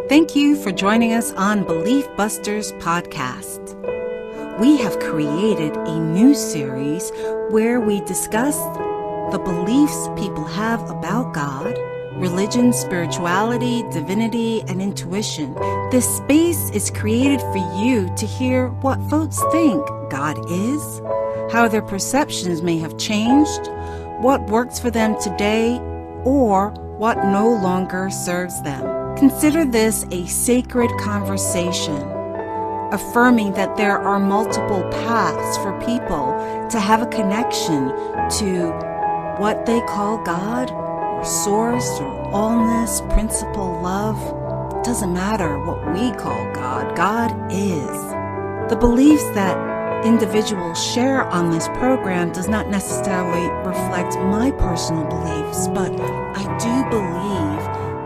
Thank you for joining us on Belief Busters Podcast. We have created a new series where we discuss the beliefs people have about God, religion, spirituality, divinity, and intuition. This space is created for you to hear what folks think God is, how their perceptions may have changed, what works for them today, or what no longer serves them. Consider this a sacred conversation, affirming that there are multiple paths for people to have a connection to what they call God, or source, or allness, principle, love. It doesn't matter what we call God. God is. The beliefs that individuals share on this program does not necessarily reflect my personal beliefs, but I do believe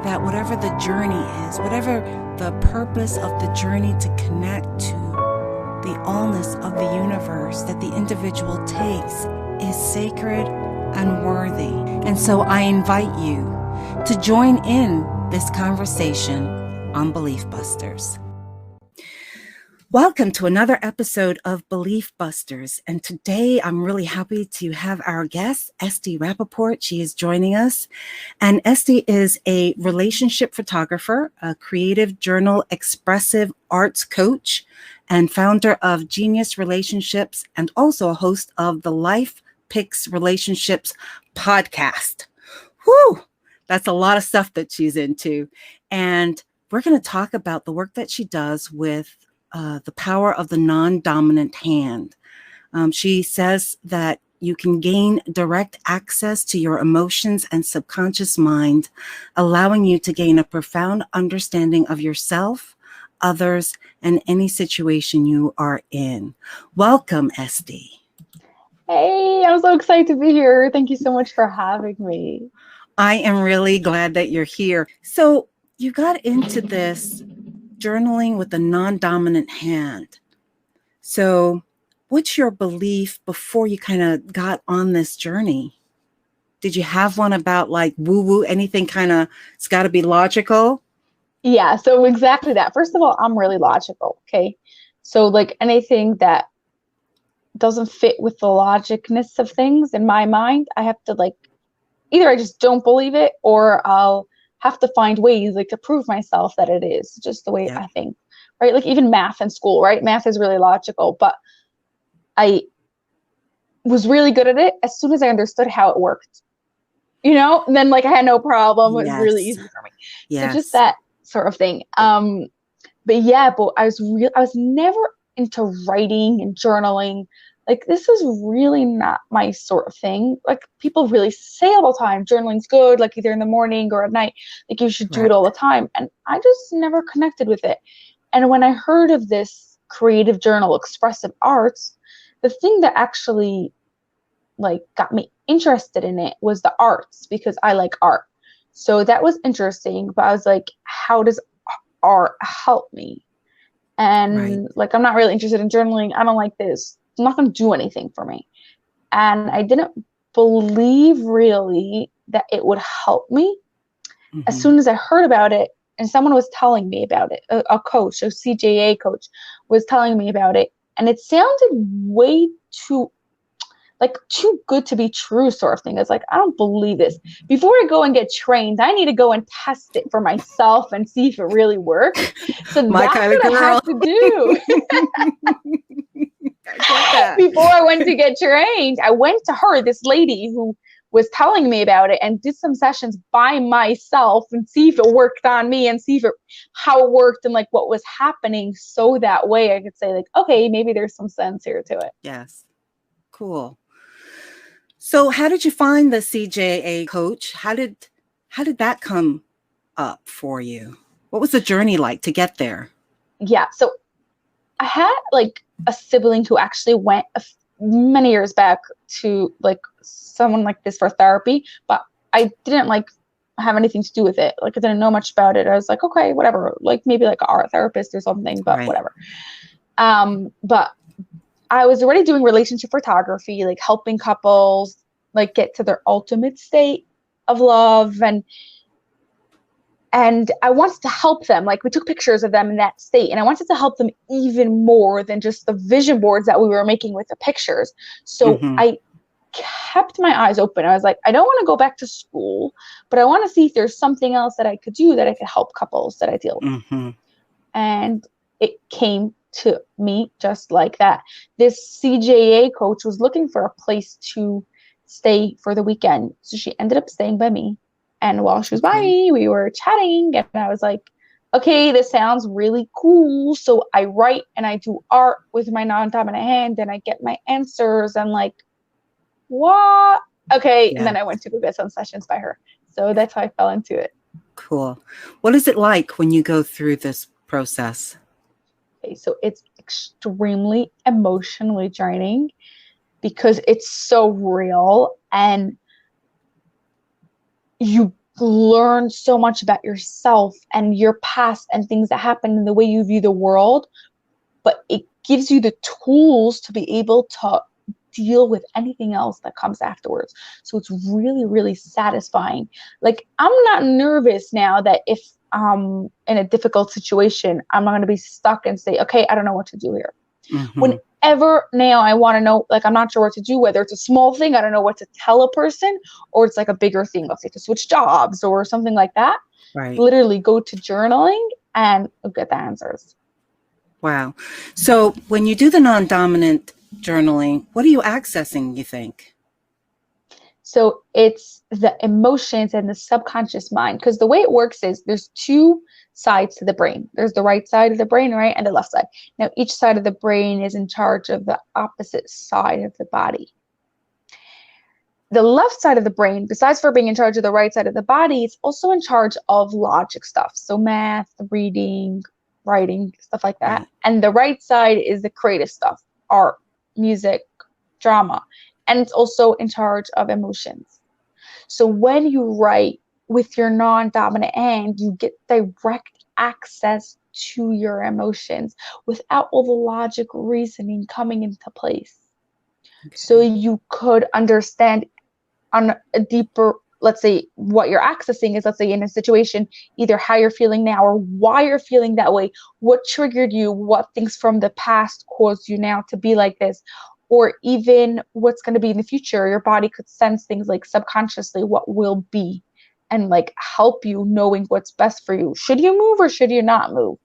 that whatever the journey is, whatever the purpose of the journey to connect to the allness of the universe that the individual takes is sacred and worthy. And so I invite you to join in this conversation on Belief Busters. Welcome to another episode of Belief Busters. And today I'm really happy to have our guest, ST Rappaport. She is joining us. And ST is a relationship photographer, a creative Journal Expressive Arts Coach, and founder of Genius Relationships, and also a host of the LifePix Relationships Podcast. Whew, that's a lot of stuff that she's into. And we're going to talk about the work that she does with the power of the non-dominant hand. She says that you can gain direct access to your emotions and subconscious mind, allowing you to gain a profound understanding of yourself, others, and any situation you are in. Welcome, ST. Hey, I'm so excited to be here. Thank you so much for having me. I am really glad that you're here. So you got into this journaling with a non-dominant hand. So what's your belief before you kind of got on this journey? Did you have one about like woo-woo, anything kind of, it's got to be logical? Yeah, so exactly that. First of all, I'm really logical, okay? So like anything that doesn't fit with the logicness of things in my mind, I have to like, either I just don't believe it or I'll have to find ways like to prove myself that it is just the way I think, right? Like even math in school, right? Math is really logical, but I was really good at it as soon as I understood how it worked, and then like I had no problem. It was really easy for me. So just that sort of thing. But I was never into writing and journaling. Like this is really not my sort of thing. Like people really say all the time, journaling's good, like either in the morning or at night, like you should do it all the time. And I just never connected with it. And when I heard of this creative journal, Expressive Arts, the thing that actually like got me interested in it was the arts, because I like art. So that was interesting, but I was like, how does art help me? And like, I'm not really interested in journaling. I don't like this. It's not going to do anything for me. And I didn't believe really that it would help me. As soon as I heard about it and someone was telling me about it, a coach, a CJA coach was telling me about it. And it sounded way too good to be true sort of thing. It's like, I don't believe this. Before I go and get trained, I need to go and test it for myself and see if it really works. So that's what I have to do. Before I went to get trained, I went to her, this lady who was telling me about it, and did some sessions by myself and see if it worked on me and see how it worked and like what was happening. So that way I could say like, okay, maybe there's some sense here to it. Yes. Cool. So how did you find the CJA coach? How did that come up for you? What was the journey like to get there? Yeah. So I had like a sibling who actually went many years back to like someone like this for therapy, but I didn't like have anything to do with it. Like I didn't know much about it. I was like, okay, whatever, like maybe like an art therapist or something, but whatever. But I was already doing relationship photography, like helping couples like get to their ultimate state of love. And And I wanted to help them. Like, we took pictures of them in that state, and I wanted to help them even more than just the vision boards that we were making with the pictures. So I kept my eyes open. I was like, I don't want to go back to school, but I want to see if there's something else that I could do that I could help couples that I deal with. And it came to me just like that. This CJA coach was looking for a place to stay for the weekend. So she ended up staying by me. And while she was by me, we were chatting, and I was like, okay, this sounds really cool. So I write and I do art with my non-dominant hand, and I get my answers. And like, what? Okay. Yeah. And then I went to go get some sessions by her. So that's how I fell into it. Cool. What is it like when you go through this process? Okay, so it's extremely emotionally draining because it's so real, and you learn so much about yourself and your past and things that happen in the way you view the world, but it gives you the tools to be able to deal with anything else that comes afterwards. So it's really, really satisfying. Like, I'm not nervous now that if I'm in a difficult situation, I'm not going to be stuck and say, okay, I don't know what to do here. Whenever now I want to know, like, I'm not sure what to do, whether it's a small thing, I don't know what to tell a person, or it's like a bigger thing, let's say to switch jobs or something like that. Right. Literally go to journaling and get the answers. Wow. So when you do the non-dominant journaling, what are you accessing, you think? So it's the emotions and the subconscious mind, because the way it works is there's two sides to the brain. There's the right side of the brain, right, and the left side. Now, each side of the brain is in charge of the opposite side of the body. The left side of the brain, besides for being in charge of the right side of the body, it's also in charge of logic stuff. So math, reading, writing, stuff like that. Right. And the right side is the creative stuff, art, music, drama. And it's also in charge of emotions. So when you write with your non-dominant hand, you get direct access to your emotions without all the logic reasoning coming into place. Okay. So you could understand on a deeper, let's say what you're accessing is, let's say in a situation, either how you're feeling now or why you're feeling that way, what triggered you, what things from the past caused you now to be like this, or even what's going to be in the future. Your body could sense things like subconsciously what will be, and like help you knowing what's best for you. Should you move or should you not move?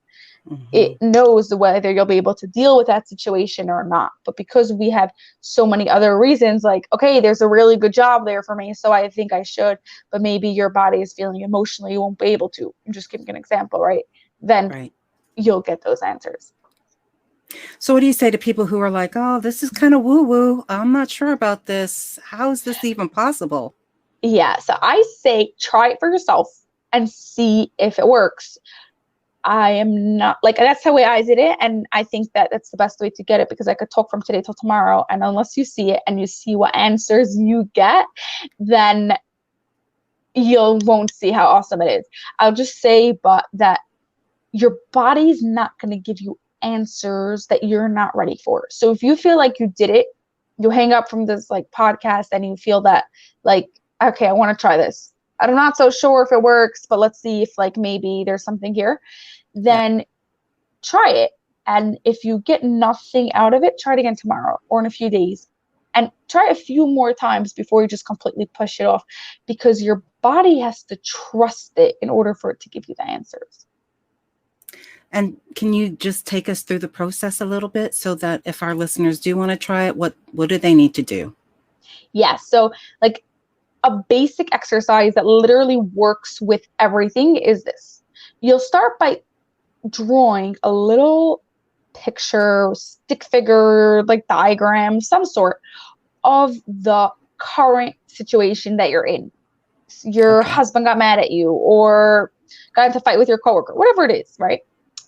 It knows whether you'll be able to deal with that situation or not. But because we have so many other reasons, like, okay, there's a really good job there for me, so I think I should, but maybe your body is feeling emotionally you won't be able to. I'm just giving an example, right? Then you'll get those answers. So what do you say to people who are like, oh, this is kind of woo-woo, I'm not sure about this. How is this even possible? Yeah, so I say try it for yourself and see if it works. I am not like, that's the way I did it. And I think that that's the best way to get it, because I could talk from today till tomorrow. And unless you see it and you see what answers you get, then you won't see how awesome it is. I'll just say, but that your body's not going to give you answers that you're not ready for. So if you feel like you did it, you hang up from this like podcast and you feel that like, okay, I want to try this. I'm not so sure if it works, but let's see if like maybe there's something here. Then try it. And if you get nothing out of it, try it again tomorrow or in a few days. And try a few more times before you just completely push it off, because your body has to trust it in order for it to give you the answers. And can you just take us through the process a little bit so that if our listeners do want to try it, what do they need to do? Yeah, so like a basic exercise that literally works with everything is this. You'll start by drawing a little picture, stick figure, like diagram, some sort of the current situation that you're in. Your husband got mad at you or got into a fight with your coworker, whatever it is, right?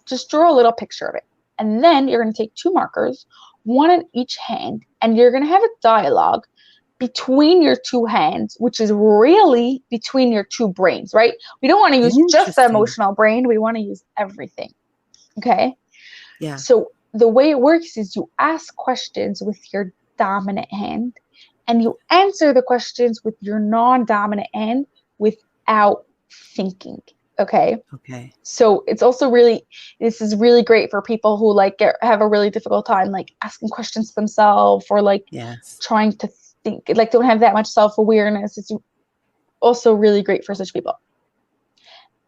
Just draw a little picture of it. And then you're going to take two markers, one in each hand, and you're going to have a dialogue between your two hands, which is really between your two brains, right? We don't want to use just the emotional brain. We want to use everything. Okay? Yeah. So the way it works is you ask questions with your dominant hand and you answer the questions with your non-dominant hand without thinking. Okay. Okay. So it's also this is really great for people who like have a really difficult time like asking questions to themselves, or like Yes. trying to think, like don't have that much self-awareness. It's also really great for such people.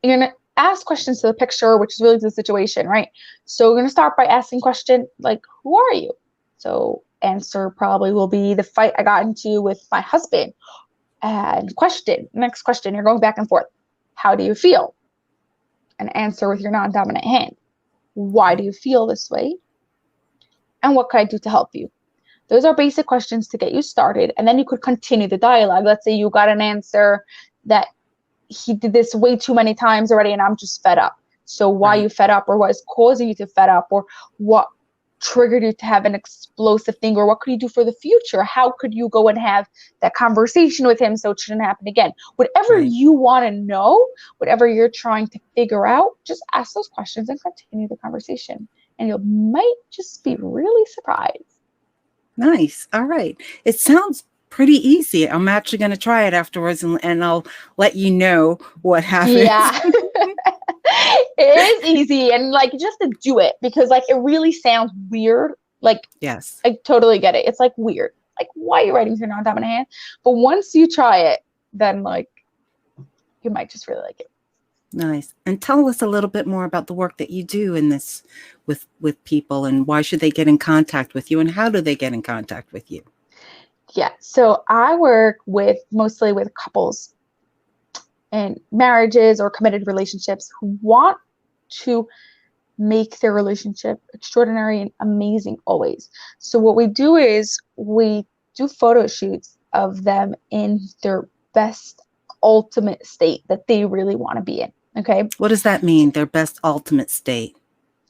You're going to ask questions to the picture, which is really the situation, right? So we're going to start by asking question like, who are you? So answer probably will be the fight I got into with my husband. And next question, you're going back and forth. How do you feel? And answer with your non-dominant hand. Why do you feel this way? And what can I do to help you? Those are basic questions to get you started. And then you could continue the dialogue. Let's say you got an answer that he did this way too many times already and I'm just fed up. So why Right. you fed up, or what is causing you to fed up, or what triggered you to have an explosive thing, or what could you do for the future? How could you go and have that conversation with him so it shouldn't happen again? Whatever Right. you want to know, whatever you're trying to figure out, just ask those questions and continue the conversation. And you might just be really surprised. Nice. All right. It sounds pretty easy. I'm actually going to try it afterwards, and I'll let you know what happens. Yeah. It is easy, and like just to do it, because like it really sounds weird. Like, Yes. I totally get it. It's like weird. Like, why are you writing with your non-dominant hand? But once you try it, then like you might just really like it. Nice. And tell us a little bit more about the work that you do in this with people, and why should they get in contact with you, and how do they get in contact with you? Yeah. So I work mostly with couples in marriages or committed relationships who want to make their relationship extraordinary and amazing always. So what we do is we do photo shoots of them in their best ultimate state that they really want to be in. Okay. What does that mean? Their best ultimate state?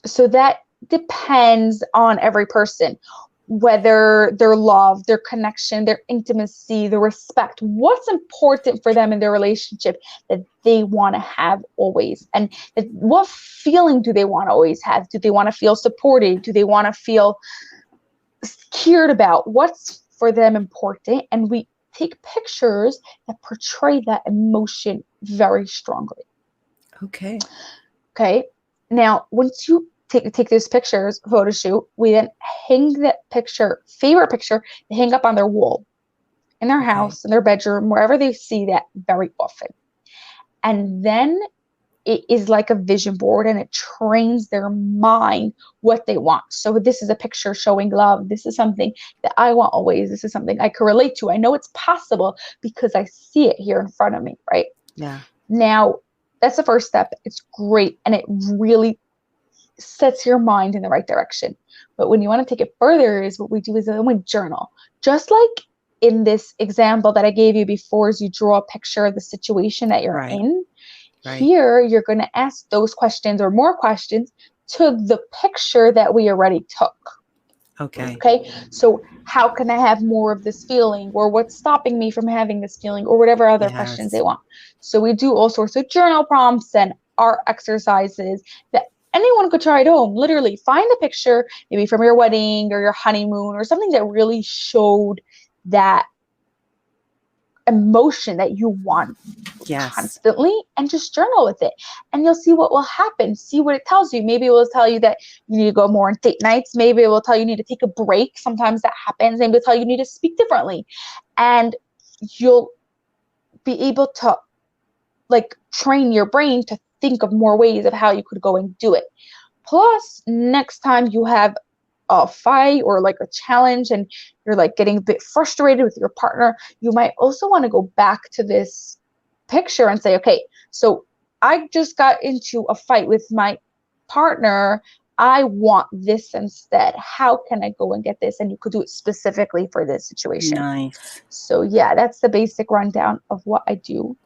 So that depends on every person, whether their love, their connection, their intimacy, the respect, what's important for them in their relationship that they want to have always. And what feeling do they want to always have? Do they want to feel supported? Do they want to feel cared about? What's for them important? And we take pictures that portray that emotion very strongly. Okay. Okay. Now, once you take those pictures, photo shoot, we then hang that favorite picture, they hang up on their wall in their house, in their bedroom, wherever they see that very often. And then it is like a vision board, and it trains their mind what they want. So this is a picture showing love. This is something that I want always. This is something I can relate to. I know it's possible because I see it here in front of me, right? Yeah. Now, that's the first step. It's great, and it really sets your mind in the right direction. But when you want to take it further, is what we do is then we journal. Just like in this example that I gave you before, is you draw a picture of the situation that you're in. Right. Here, you're going to ask those questions or more questions to the picture that we already took. Okay. So how can I have more of this feeling, or what's stopping me from having this feeling, or whatever other questions they want. So we do all sorts of journal prompts and art exercises that anyone could try at home. Literally find a picture, maybe from your wedding or your honeymoon, or something that really showed that emotion that you want constantly, and just journal with it, and you'll see what will happen. See what it tells you. Maybe it will tell you that you need to go more on date nights. Maybe it will tell you need to take a break. Sometimes that happens. Maybe it'll tell you need to speak differently, and you'll be able to like train your brain to think of more ways of how you could go and do it. Plus, next time you have a fight or like a challenge and you're like getting a bit frustrated with your partner, you might also want to go back to this picture and say, okay, so I just got into a fight with my partner. I want this instead. How can I go and get this? And you could do it specifically for this situation. Nice. So yeah, that's the basic rundown of what I do.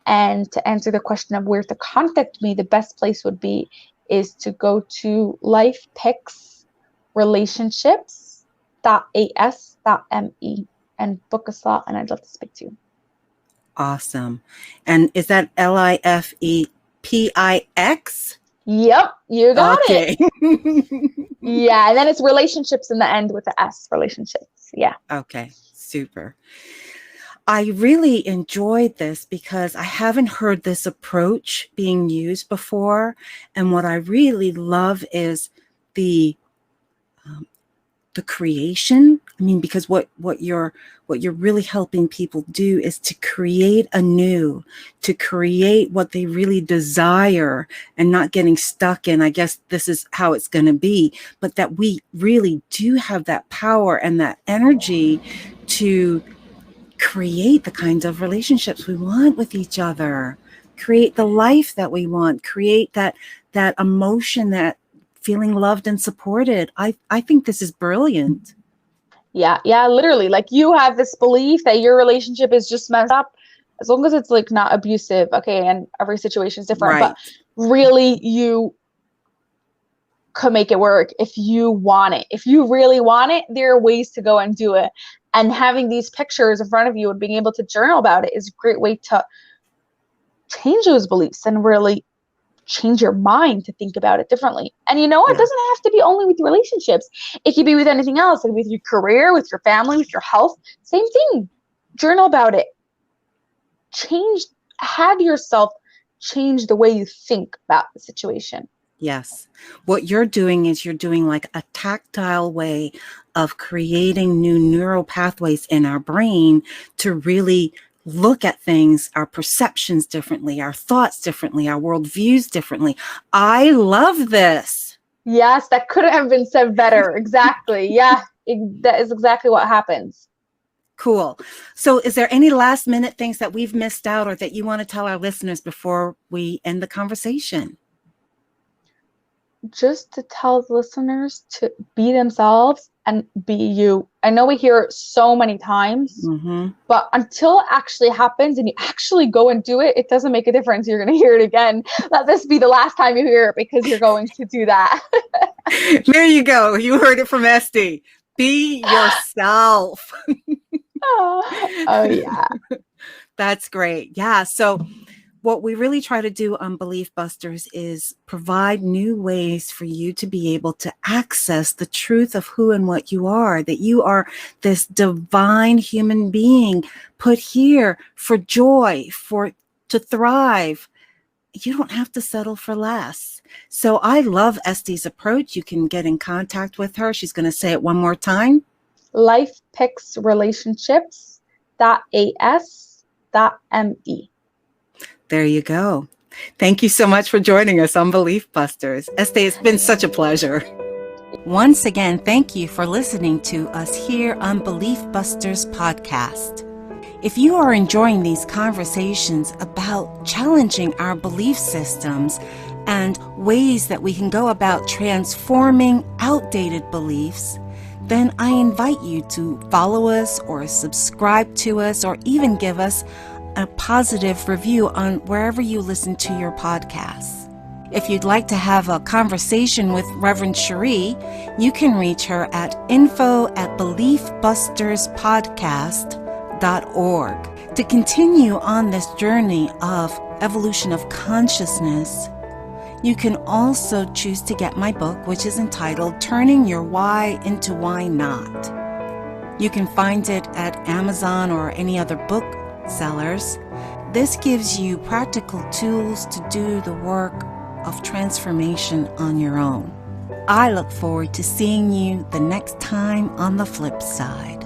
And to answer the question of where to contact me, the best place would be is to go to LifePix Relationships.as.me and book a slot, and I'd love to speak to you. Awesome. And is that LifePix? Yep, you got it. Okay. Yeah, and then it's relationships in the end with the S, relationships. Yeah. Okay, super. I really enjoyed this because I haven't heard this approach being used before. And what I really love is the creation. I mean, because what you're really helping people do is to create anew, to create what they really desire, and not getting stuck in, I guess this is how it's going to be, but that we really do have that power and that energy to create the kinds of relationships we want with each other, create the life that we want, create that emotion, that feeling loved and supported. I think this is brilliant. Yeah, literally. Like, you have this belief that your relationship is just messed up, as long as it's like not abusive. Okay, and every situation is different, Right. but really you could make it work if you want it. If you really want it, there are ways to go and do it. And having these pictures in front of you and being able to journal about it is a great way to change those beliefs and really change your mind to think about it differently. And you know what? It doesn't have to be only with relationships. It could be with anything else, like with your career, with your family, with your health. Same thing. Journal about it. Have yourself change the way you think about the situation. Yes. What you're doing is you're doing like a tactile way of creating new neural pathways in our brain to really look at things, our perceptions differently, our thoughts differently, our worldviews differently. I love this. Yes, that couldn't have been said better. Exactly. Yeah, that is exactly what happens. Cool. So is there any last minute things that we've missed out or that you want to tell our listeners before we end the conversation? Just to tell the listeners to be themselves and be you. I know we hear it so many times, but until it actually happens and you actually go and do it, it doesn't make a difference. You're going to hear it again. Let this be the last time you hear it, because you're going to do that. There you go. You heard it from ST. Be yourself. Oh yeah. That's great. Yeah. So what we really try to do on Belief Busters is provide new ways for you to be able to access the truth of who and what you are, that you are this divine human being put here for joy, to thrive. You don't have to settle for less. So I love ST's approach. You can get in contact with her. She's going to say it one more time. LifePix Relationships.as.me. There you go. Thank you so much for joining us on Belief Busters. ST, it's been such a pleasure. Once again, thank you for listening to us here on Belief Busters Podcast. If you are enjoying these conversations about challenging our belief systems and ways that we can go about transforming outdated beliefs, then I invite you to follow us or subscribe to us or even give us a positive review on wherever you listen to your podcasts. If you'd like to have a conversation with Reverend Cherie, you can reach her at info@beliefbusterspodcast.org. To continue on this journey of evolution of consciousness, you can also choose to get my book, which is entitled Turning Your Why into Why Not. You can find it at Amazon or any other book sellers. This gives you practical tools to do the work of transformation on your own. I look forward to seeing you the next time on the flip side.